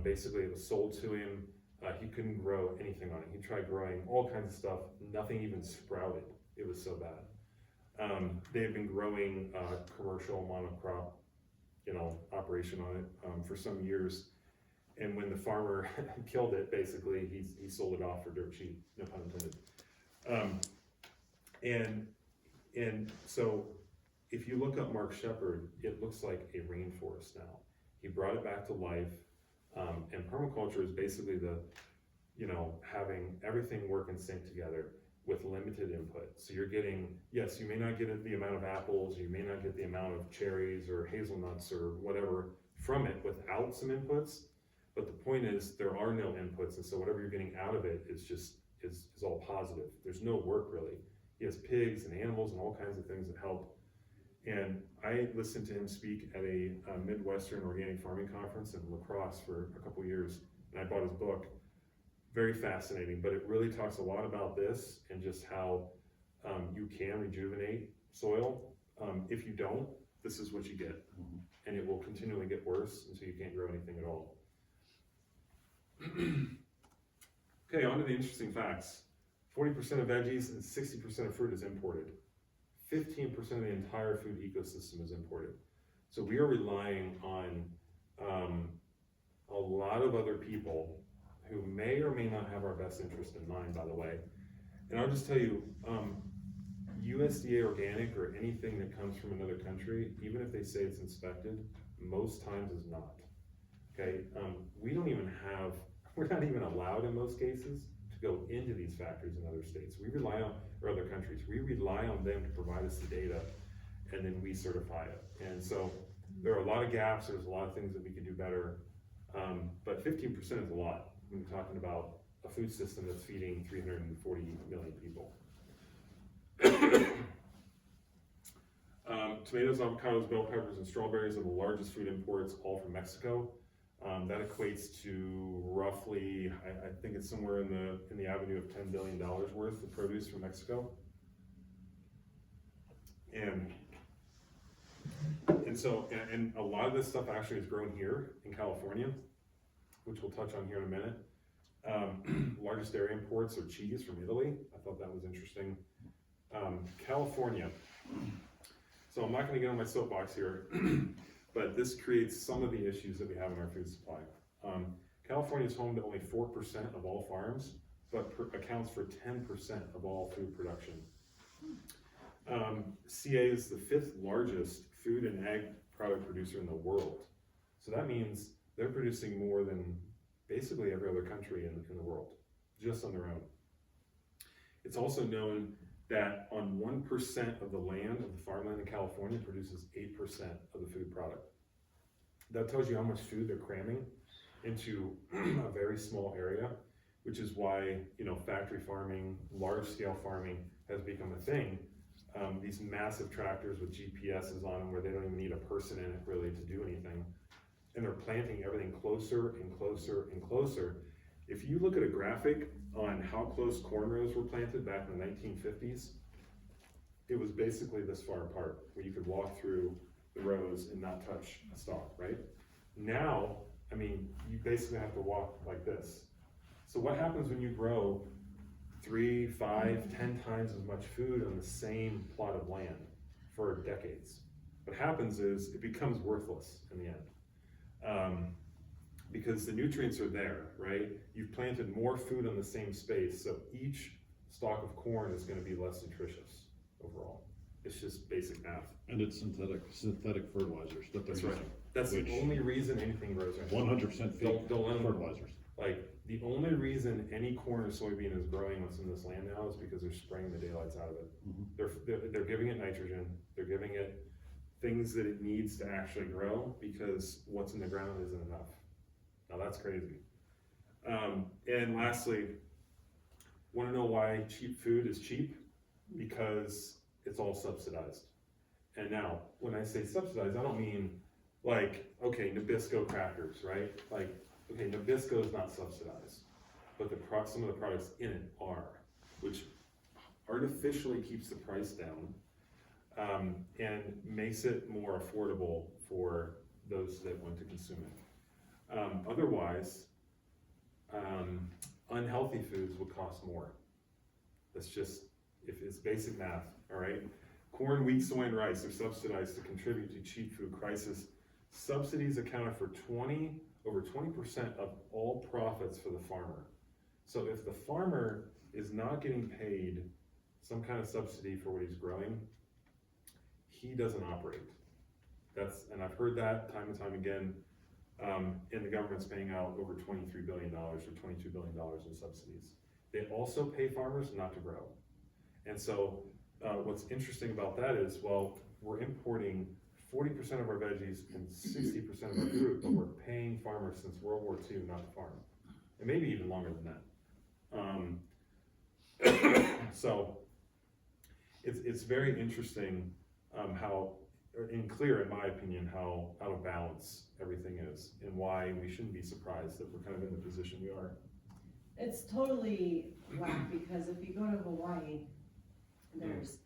Basically, it was sold to him. He couldn't grow anything on it. He tried growing all kinds of stuff. Nothing even sprouted. It was so bad. They had been growing commercial monocrop, operation on it for some years. And when the farmer killed it, basically, he sold it off for dirt cheap, no pun intended. And so, if you look up Mark Shepard, it looks like a rainforest now. He brought it back to life, and permaculture is basically having everything work in sync together with limited input. So you're getting, yes, you may not get the amount of apples, you may not get the amount of cherries or hazelnuts or whatever from it without some inputs. But the point is, there are no inputs, and so whatever you're getting out of it is just, is all positive. There's no work really. He has pigs and animals and all kinds of things that help. And I listened to him speak at a Midwestern organic farming conference in La Crosse for a couple years, and I bought his book. Very fascinating, but it really talks a lot about this and just how you can rejuvenate soil. If you don't, this is what you get, and it will continually get worse until you can't grow anything at all. Okay, on to the interesting facts. 40% of veggies and 60% of fruit is imported. 15% of the entire food ecosystem is imported. So we are relying on a lot of other people who may or may not have our best interest in mind, by the way. And I'll just tell you, USDA organic or anything that comes from another country, even if they say it's inspected, most times is not. Okay, we're not even allowed in most cases to go into these factories in other states. We rely on, or other countries, we rely on them to provide us the data, and then we certify it. And so there are a lot of gaps, there's a lot of things that we could do better, but 15% is a lot when you're talking about a food system that's feeding 340 million people. Tomatoes, avocados, bell peppers, and strawberries are the largest food imports, all from Mexico. That equates to roughly, I think it's somewhere in the avenue of $10 billion worth of produce from Mexico. And so a lot of this stuff actually is grown here in California, which we'll touch on here in a minute. Largest dairy imports are cheese from Italy. I thought that was interesting. California. So I'm not going to get on my soapbox here, but this creates some of the issues that we have in our food supply. California is home to only 4% of all farms, but accounts for 10% of all food production. CA is the 5th largest food and ag product producer in the world. So that means they're producing more than basically every other country in the world, just on their own. It's also known that on 1% of the land, of the farmland in California, produces 8% of the food product. That tells you how much food they're cramming into a very small area, which is why, factory farming, large scale farming has become a thing. These massive tractors with GPSs on them where they don't even need a person in it really to do anything. And they're planting everything closer and closer and closer. If you look at a graphic on how close corn rows were planted back in the 1950s, it was basically this far apart, where you could walk through the rows and not touch a stalk, right? Now, you basically have to walk like this. So what happens when you grow 3, 5, 10 times as much food on the same plot of land for decades? What happens is it becomes worthless in the end. Because the nutrients are there, right? You've planted more food on the same space, so each stalk of corn is going to be less nutritious overall. It's just basic math. And it's synthetic fertilizers that they're That's using. right. That's the only reason anything grows right now. 100% fake fertilizers. Like, the only reason any corn or soybean is growing what's in this land now is because they're spraying the daylights out of it. Mm-hmm. They're giving it nitrogen, they're giving it things that it needs to actually grow, because what's in the ground isn't enough. Now that's crazy. And lastly, want to know why cheap food is cheap? Because it's all subsidized. And now, when I say subsidized, I don't mean like, okay, Nabisco crackers, right? Like, okay, Nabisco is not subsidized, but some of the products in it are, which artificially keeps the price down and makes it more affordable for those that want to consume it. Otherwise, unhealthy foods would cost more. That's just, if it's basic math, all right? Corn, wheat, soy, and rice are subsidized to contribute to cheap food crisis. Subsidies accounted for over 20% of all profits for the farmer. So if the farmer is not getting paid some kind of subsidy for what he's growing, he doesn't operate. And I've heard that time and time again. And the government's paying out over $23 billion or $22 billion in subsidies. They also pay farmers not to grow. And so what's interesting about that is, well, we're importing 40% of our veggies and 60% of our fruit, but we're paying farmers since World War II not to farm, and maybe even longer than that. So it's very interesting how, and clear in my opinion, how out of balance everything is, and why we shouldn't be surprised that we're kind of in the position we are. It's totally whack, because if you go to Hawaii, there's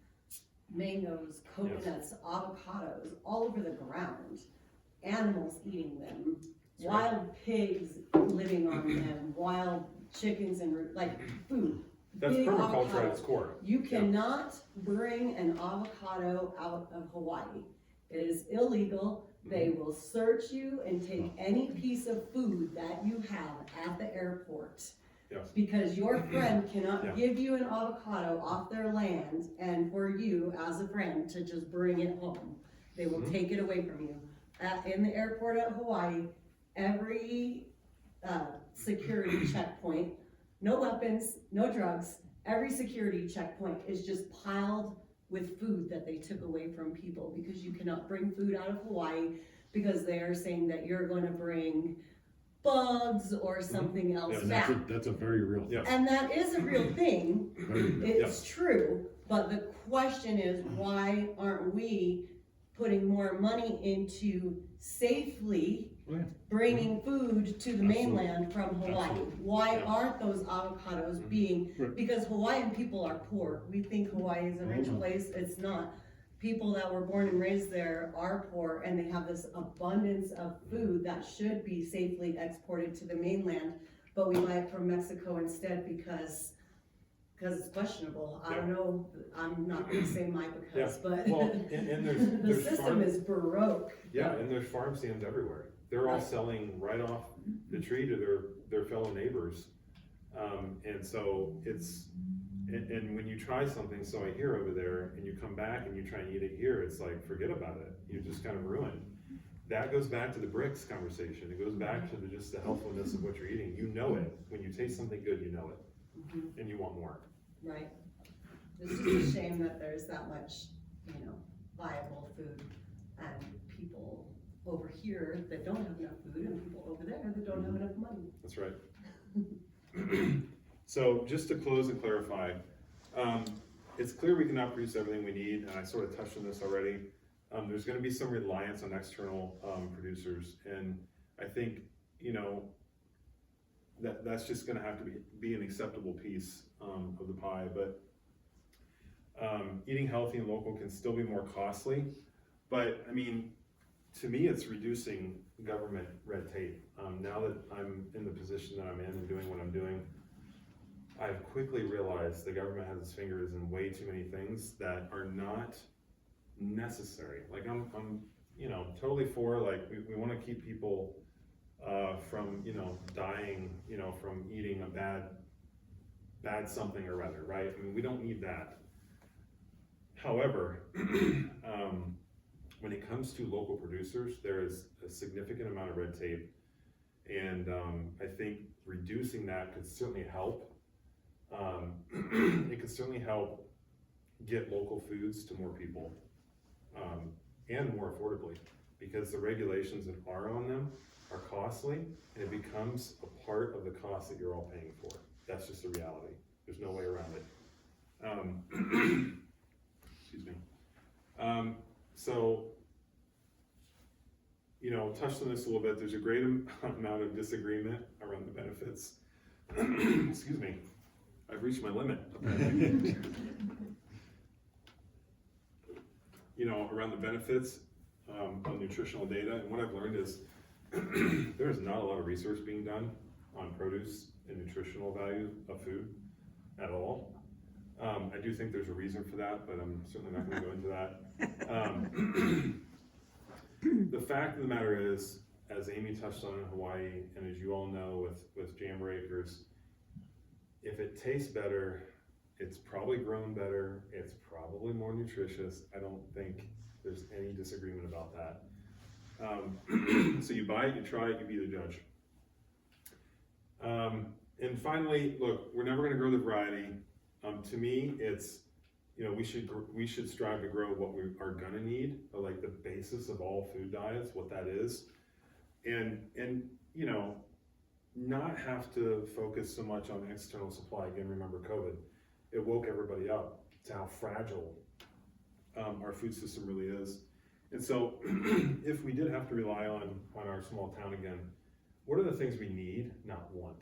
mangoes, coconuts, avocados all over the ground, animals eating them, That's wild pigs living on them, wild chickens and like food. That's Big permaculture avocado. at its core. You cannot bring an avocado out of Hawaii. It is illegal. They will search you and take any piece of food that you have at the airport. Yes. Because your friend cannot Yeah. give you an avocado off their land, and for you as a friend to just bring it home. They will take it away from you. In the airport at Hawaii, every security checkpoint, no weapons, no drugs, every security checkpoint is just piled with food that they took away from people, because you cannot bring food out of Hawaii because they are saying that you're going to bring bugs or something else Yes. And back. that's a very real thing. Yes. And that is a real thing. Very real. It's true, but the question is, why aren't we putting more money into safely Oh, yeah. bringing food to the Absolutely. mainland from Hawaii? Absolutely. Why Yeah. aren't those avocados being, Right. because Hawaiian people are poor. We think Hawaii is a rich Mhm. place, it's not. People that were born and raised there are poor, and they have this abundance of food that should be safely exported to the mainland, but we buy it from Mexico instead because it's questionable. I don't know, I'm not gonna say my because, but Well, and there's the there's system farm, is baroque. yeah, and there's farm stands everywhere. They're all Right. selling right off the tree to their fellow neighbors, and so it's. And when you try something, so I hear over there, and you come back and you try and eat it here, it's like, forget about it. You're just kind of ruined. That goes back to the bricks conversation. It goes back to just the healthfulness of what you're eating. You know it. When you taste something good, you know it, Mhm. and you want more. Right. It's just a shame that there's that much, viable food, and people over here that don't have enough food, and people over there that don't have enough money. That's right. So just to close and clarify, it's clear we cannot produce everything we need, and I sort of touched on this already. There's gonna be some reliance on external producers, and I think, that's just gonna have to be an acceptable piece of the pie, but eating healthy and local can still be more costly, but I mean, to me, it's reducing government red tape. Now that I'm in the position that I'm in and doing what I'm doing, I've quickly realized the government has its fingers in way too many things that are not necessary. Like I'm totally for, like, we want to keep people from, dying, from eating a bad something or other, right? I mean, we don't need that. However, when it comes to local producers, there is a significant amount of red tape, and I think reducing that could certainly help. It could certainly help get local foods to more people, and more affordably, because the regulations that are on them are costly, and it becomes a part of the cost that you're all paying for. That's just the reality. There's no way around it. Excuse me. So, touched on this a little bit. There's a great amount of disagreement around the benefits. Excuse me. I've reached my limit. Around the benefits on nutritional data, and what I've learned is there's not a lot of research being done on produce and nutritional value of food at all. I do think there's a reason for that, but I'm certainly not going to go into that. The fact of the matter is, as Amy touched on in Hawaii, and as you all know with Jammer Acres, if it tastes better, it's probably grown better, it's probably more nutritious. I don't think there's any disagreement about that. So you buy it, you try it, you be the judge. And finally, look, we're never going to grow the variety. To me, it's you know, we should strive to grow what we are gonna need, or like the basis of all food diets, what that is. And, you know, not have to focus so much on external supply. Again, remember COVID, it woke everybody up to how fragile our food system really is. And so if we did have to rely on our small town again, what are the things we need, not want?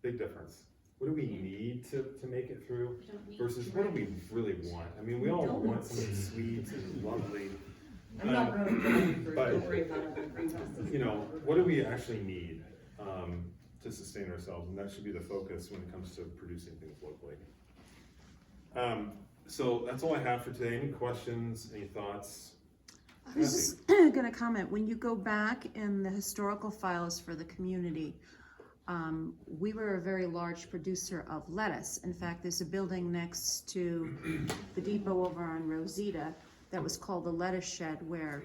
Big difference. What do we need to make it through versus what do we really want? I mean, we all want something sweet and lovely. I'm not growing fruit, but- don't worry about it, the greenhouse doesn't You know, cover it. what do we actually need to sustain ourselves? And that should be the focus when it comes to producing things locally. So that's all I have for today. Any questions, any thoughts? I was just gonna comment, when you go back in the historical files for the community, we were a very large producer of lettuce. In fact, there's a building next to the depot over on Rosita that was called the Lettuce Shed, where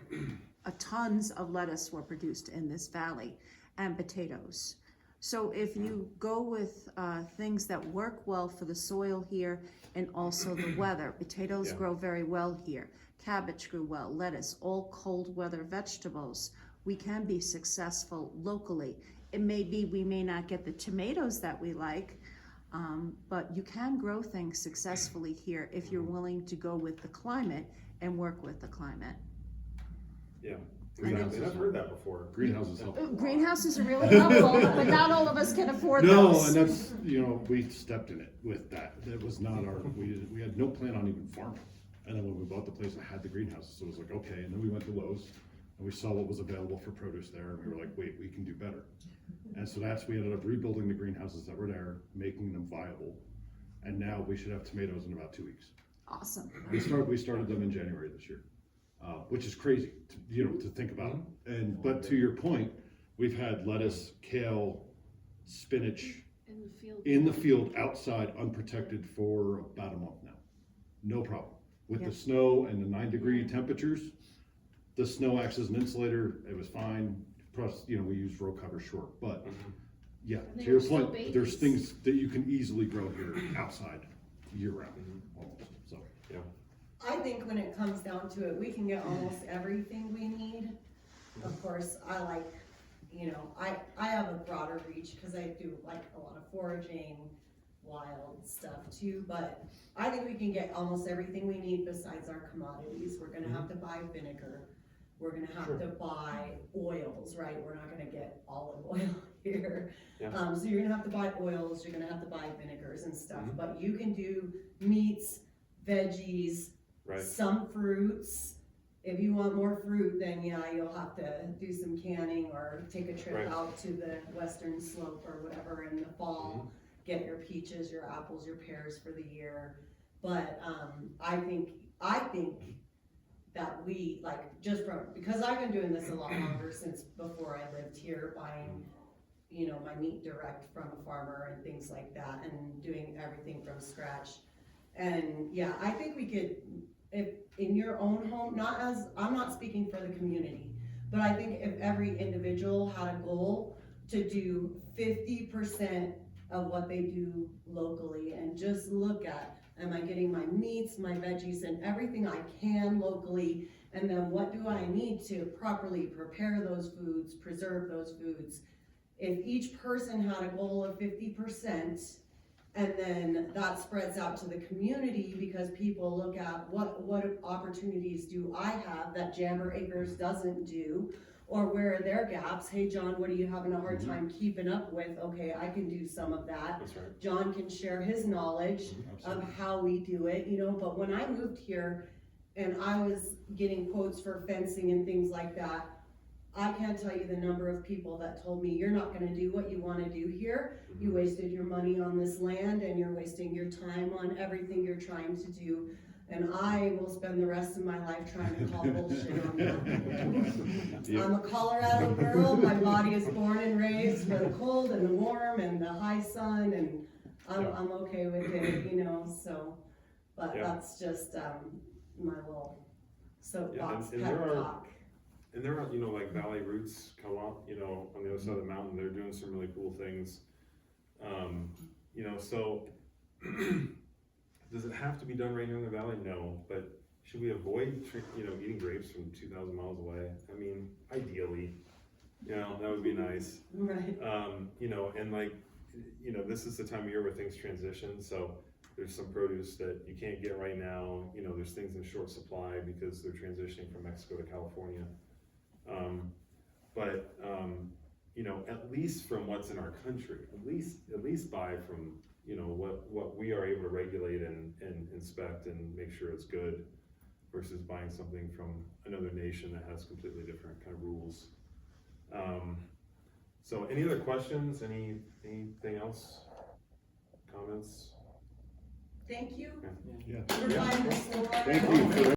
tons of lettuce were produced in this valley, and potatoes. So if you go with things that work well for the soil here and also the weather, potatoes Yeah. grow very well here, cabbage grew well, lettuce, all cold weather vegetables, we can be successful locally. It may be we may not get the tomatoes that we like, but you can grow things successfully here if you're willing to go with the climate and work with the climate. Yeah, And exactly. And I've heard that before. Greenhouses help. Greenhouses are really helpful, but not all of us can afford No, those. and that's, you know, we stepped in it with that. That was not our, we had no plan on even farming. And then when we bought the place, it had the greenhouses, so it was like, okay, and then we went to Lowe's and we saw what was available for produce there, and we were like, wait, we can do better. And so we ended up rebuilding the greenhouses that were there, making them viable. And now we should have tomatoes in about 2 weeks. Awesome. We started them in January this year, which is crazy, to think about. And, but to your point, we've had lettuce, kale, spinach in the field outside unprotected for about a month now. No problem. With Yeah. the snow and the 9-degree temperatures, the snow acts as an insulator, it was fine. Plus, we use row cover short, but yeah, And to they your were still point, there's babies. things that you can easily grow here outside year round, almost, so. Yeah. I think when it comes down to it, we can get almost everything we need. Of course, I like, I have a broader reach because I do like a lot of foraging, wild stuff too, but I think we can get almost everything we need besides our commodities. We're gonna have to buy vinegar. We're gonna have to buy oils, right? We're not gonna get olive oil here. Yeah. So you're gonna have to buy oils, you're gonna have to buy vinegars and stuff, but you can do meats, veggies, Right. some fruits. If you want more fruit, then yeah, you'll have to do some canning or take a trip Right. out to the western slope or whatever in the fall. Get your peaches, your apples, your pears for the year. But I think that we because I've been doing this a lot longer since before I lived here, buying my meat direct from a farmer and things like that, and doing everything from scratch. And yeah, I think we could, if in your own home, I'm not speaking for the community, but I think if every individual had a goal to do 50% of what they do locally and just look at, am I getting my meats, my veggies, and everything I can locally, and then what do I need to properly prepare those foods, preserve those foods? If each person had a goal of 50%, and then that spreads out to the community because people look at what opportunities do I have that Jammer Acres doesn't do, or where are their gaps? Hey, John, what are you having a hard time keeping up with? Okay, I can do some of that. That's right. John can share his knowledge of how we do it, but when I moved here and I was getting quotes for fencing and things like that, I can't tell you the number of people that told me, you're not gonna do what you wanna do here. You wasted your money on this land and you're wasting your time on everything you're trying to do. And I will spend the rest of my life trying to call bullshit on that. Yep. I'm a Colorado girl, my body is born and raised for the cold and the warm and the high sun, and I'm okay with it, so. But Yeah. that's just, my little soapbox and pep there are- talk. And there are, like Valley Roots Co-op, on the other side of the mountain, they're doing some really cool things. So does it have to be done right here in the valley? No, but should we avoid, eating grapes from 2,000 miles away? I mean, ideally, that would be nice. Right. And this is the time of year where things transition, so there's some produce that you can't get right now, there's things in short supply because they're transitioning from Mexico to California. At least from what's in our country, at least buy from, what we are able to regulate and inspect and make sure it's good versus buying something from another nation that has completely different kind of rules. So any other questions, anything else, comments? Thank you Yeah. for buying the store. Thank you for